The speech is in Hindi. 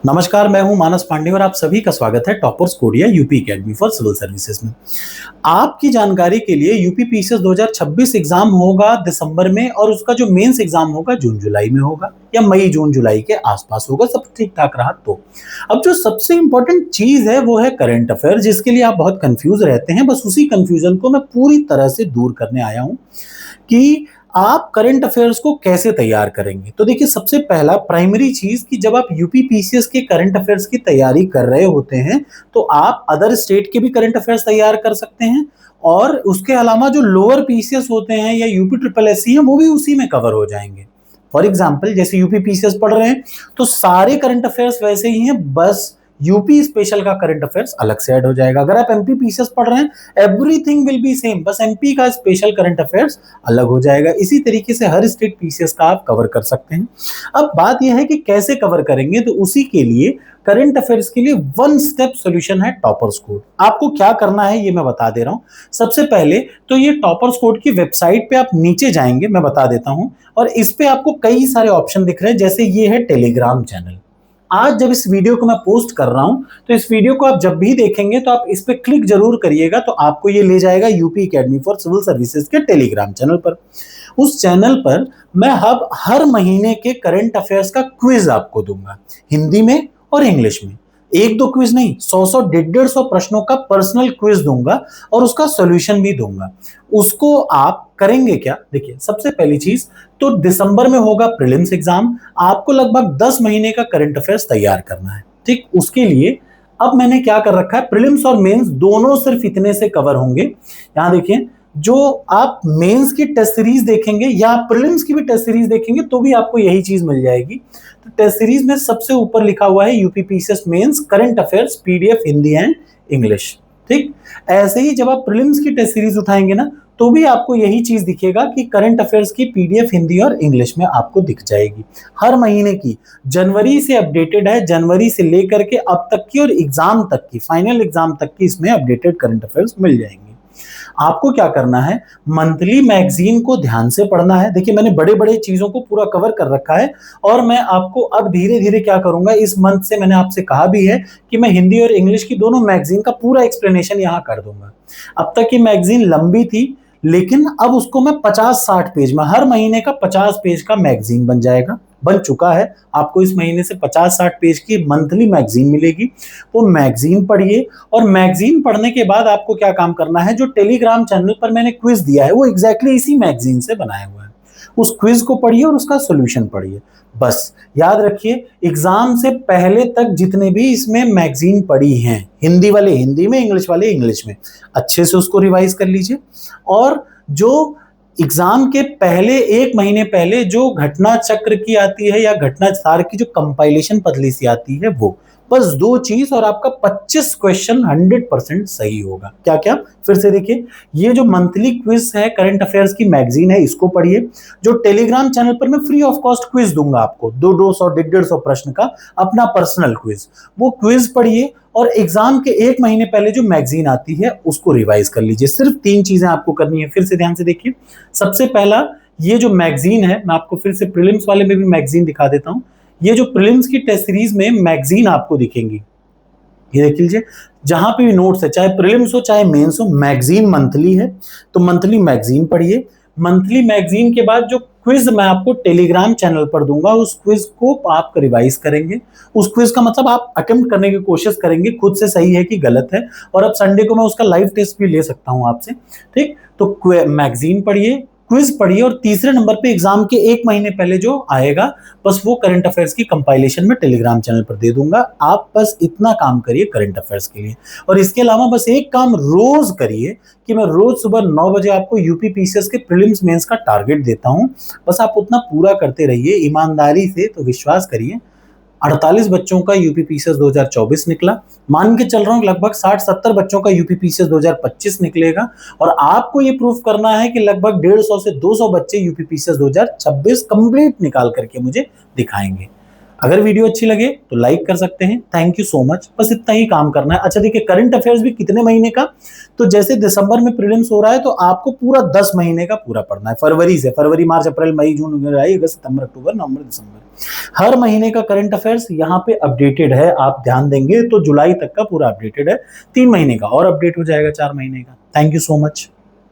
नमस्कार, मैं हूं मानस पांडे और आप सभी का स्वागत है टॉपर्स कोडिया UP academy for civil services में। आपकी जानकारी के लिए यूपी पीसीएस 2026 एग्जाम होगा दिसंबर में और उसका जो मेंस एग्जाम होगा जून जुलाई में होगा या मई जून जुलाई के आसपास होगा, सब ठीक ठाक रहा तो। अब जो सबसे इंपॉर्टेंट चीज है वो है करंट अफेयर, जिसके लिए आप बहुत कंफ्यूज रहते हैं। बस उसी कंफ्यूजन को मैं पूरी तरह से दूर करने आया हूं कि आप करंट अफेयर्स को कैसे तैयार करेंगे। तो देखिए, सबसे पहला प्राइमरी चीज कि जब आप यूपी पीसीएस के करंट अफेयर्स की तैयारी कर रहे होते हैं तो आप अदर स्टेट के भी करंट अफेयर्स तैयार कर सकते हैं और उसके अलावा जो लोअर पीसीएस होते हैं या यूपी ट्रिपल एससी है वो भी उसी में कवर हो जाएंगे। फॉर एग्जाम्पल, जैसे यूपी पीसीएस पढ़ रहे हैं तो सारे करंट अफेयर्स वैसे ही हैं, बस यूपी स्पेशल का करंट अफेयर्स अलग से ऐड हो जाएगा। अगर आप एमपी पीसीएस पढ़ रहे हैं एवरीथिंग विल बी सेम, बस एमपी का स्पेशल करंट अफेयर्स अलग हो जाएगा। इसी तरीके से हर स्टेट पीसीएस का आप कवर कर सकते हैं। अब बात यह है कि कैसे कवर करेंगे, तो उसी के लिए करंट अफेयर्स के लिए वन स्टेप सॉल्यूशन है टॉपर्स कोड। आपको क्या करना है ये मैं बता दे रहा हूं। सबसे पहले तो ये टॉपर्स कोड की वेबसाइट पे आप नीचे जाएंगे, मैं बता देता हूं, और इस पे आपको कई सारे ऑप्शन दिख रहे हैं। जैसे ये है टेलीग्राम चैनल। आज जब इस वीडियो को मैं पोस्ट कर रहा हूं तो इस वीडियो को आप जब भी देखेंगे तो आप इस पे क्लिक जरूर करिएगा, तो आपको ये ले जाएगा UP academy for civil services के टेलीग्राम चैनल पर। उस चैनल पर मैं हर महीने के करंट अफेयर्स का क्विज आपको दूंगा, हिंदी में और इंग्लिश में। एक दो क्विज नहीं, 100 150 प्रश्नों का पर्सनल क्विज दूंगा और उसका सॉल्यूशन भी दूंगा। उसको आप करेंगे क्या, देखिए सबसे पहली चीज तो दिसंबर में होगा प्रीलिम्स एग्जाम। आपको लगभग 10 महीने का करंट अफेयर्स तैयार करना है, ठीक। उसके लिए अब मैंने क्या कर रखा है, प्रीलिम्स और मेंस दोनों सिर्फ इतने से कवर होंगे। यहां देखिए, जो आप मेंस की टेस्ट सीरीज देखेंगे या प्रीलिम्स की भी टेस्ट सीरीज देखेंगे तो भी आपको यही चीज मिल जाएगी। तो टेस्ट सीरीज में सबसे ऊपर लिखा हुआ है UP PCS mains current affairs PDF Hindi and English, ठीक। ऐसे ही जब आप प्रीलिम्स की टेस्ट सीरीज उठाएंगे ना तो भी आपको यही चीज दिखेगा कि करंट अफेयर्स की पीडीएफ हिंदी और इंग्लिश में आपको दिख जाएगी। हर महीने की जनवरी से अपडेटेड है, जनवरी से लेकर के अब तक की और एग्जाम तक की, फाइनल एग्जाम तक की इसमें अपडेटेड करंट अफेयर्स मिल जाएंगे। आपको क्या करना है, मंथली मैगजीन को ध्यान से पढ़ना है। देखिए, मैंने बड़े बड़े चीजों को पूरा कवर कर रखा है और मैं आपको अब धीरे धीरे क्या करूंगा, इस मंथ से मैंने आपसे कहा भी है कि मैं हिंदी और इंग्लिश की दोनों मैगजीन का पूरा एक्सप्लेनेशन यहां कर दूंगा। अब तक की मैगजीन लंबी थी, लेकिन अब उसको मैं 50-60 पेज में, हर महीने का 50 पेज का मैगजीन बन चुका है। आपको इस महीने से 50-60 पेज की मंथली मैगजीन मिलेगी। वो मैगजीन पढ़िए और मैगजीन पढ़ने के बाद आपको क्या काम करना है, जो टेलीग्राम चैनल पर मैंने क्विज दिया है वो एग्जैक्टली इसी मैगजीन से बनाया हुआ है। उस क्विज को पढ़िए और उसका सॉल्यूशन पढ़िए। बस याद रखिए, एग्जाम से पहले तक जितने भी इसमें मैगजीन पढ़ी हैं, हिंदी वाले हिंदी में, इंग्लिश वाले इंग्लिश में, अच्छे से उसको रिवाइज कर लीजिए। और जो एग्जाम के पहले एक महीने पहले जो घटना चक्र की आती है या घटना सार की जो कंपाइलेशन पतली सी आती है वो, बस दो चीज और आपका 25 क्वेश्चन 100% सही होगा। क्या क्या, फिर से देखिए, ये जो मंथली क्विज है करंट अफेयर्स की मैगजीन है इसको पढ़िए। जो टेलीग्राम चैनल पर मैं फ्री ऑफ कॉस्ट क्विज दूंगा आपको, 200 150 प्रश्न का अपना पर्सनल क्विज, वो क्विज पढ़िए और एग्जाम के एक महीने पहले जो मैगजीन आती है उसको रिवाइज कर लीजिए। सिर्फ 3 चीजें आपको करनी है, फिर से ध्यान से देखिए। सबसे पहला, ये जो मैगजीन है, मैं आपको फिर से प्रीलिम्स वाले में भी मैगजीन दिखा देता हूं। ये जो प्रीलिम्स की टेस्ट सीरीज में मैगजीन आपको दिखेंगी, ये देख लीजिए, जहां पे भी नोट्स है, चाहे प्रीलिम्स हो चाहे मेंस हो, मैगजीन मंथली है तो मंथली मैगजीन पढ़िए। मंथली मैगजीन के बाद जो क्विज मैं आपको टेलीग्राम चैनल पर दूंगा उस क्विज को आप रिवाइज करेंगे। उस क्विज का मतलब आप अटेम्प्ट करने की कोशिश करेंगे, खुद से सही है कि गलत है, और अब संडे को मैं उसका लाइव टेस्ट भी ले सकता हूं आपसे, ठीक। तो मैगजीन पढ़िए, क्विज पढ़िए, और तीसरे नंबर पे एग्जाम के एक महीने पहले जो आएगा बस वो करंट अफेयर्स की कंपाइलेशन में टेलीग्राम चैनल पर दे दूंगा। आप बस इतना काम करिए करंट अफेयर्स के लिए। और इसके अलावा बस एक काम रोज करिए कि मैं रोज सुबह 9 बजे आपको यूपी पीसीएस के प्रीलिम्स मेंस का टारगेट देता हूं, बस आप उतना पूरा करते रहिए ईमानदारी से। तो विश्वास करिए, 48 बच्चों का यूपी पीसीएस 2024 निकला, मान के चल रहा हूं लगभग 60-70 बच्चों का यूपी पीसीएस 2025 निकलेगा, और आपको ये प्रूफ करना है कि लगभग 150 से 200 बच्चे यूपी पीसीएस 2026 कंप्लीट निकाल करके मुझे दिखाएंगे। अगर वीडियो अच्छी लगे तो लाइक कर सकते हैं। थैंक यू सो मच, बस इतना ही काम करना है। अच्छा देखिए, करंट अफेयर्स भी कितने महीने का, तो जैसे दिसंबर में प्रीलिम्स हो रहा है तो आपको पूरा 10 महीने का पूरा पढ़ना है, फरवरी से, फरवरी मार्च अप्रैल मई जून जुलाई अगस्त सितंबर अक्टूबर नवंबर दिसंबर। हर महीने का करंट अफेयर्स यहाँ पे अपडेटेड है, आप ध्यान देंगे तो जुलाई तक का पूरा अपडेटेड है, 3 महीने का और अपडेट हो जाएगा 4 महीने का। Thank you so much.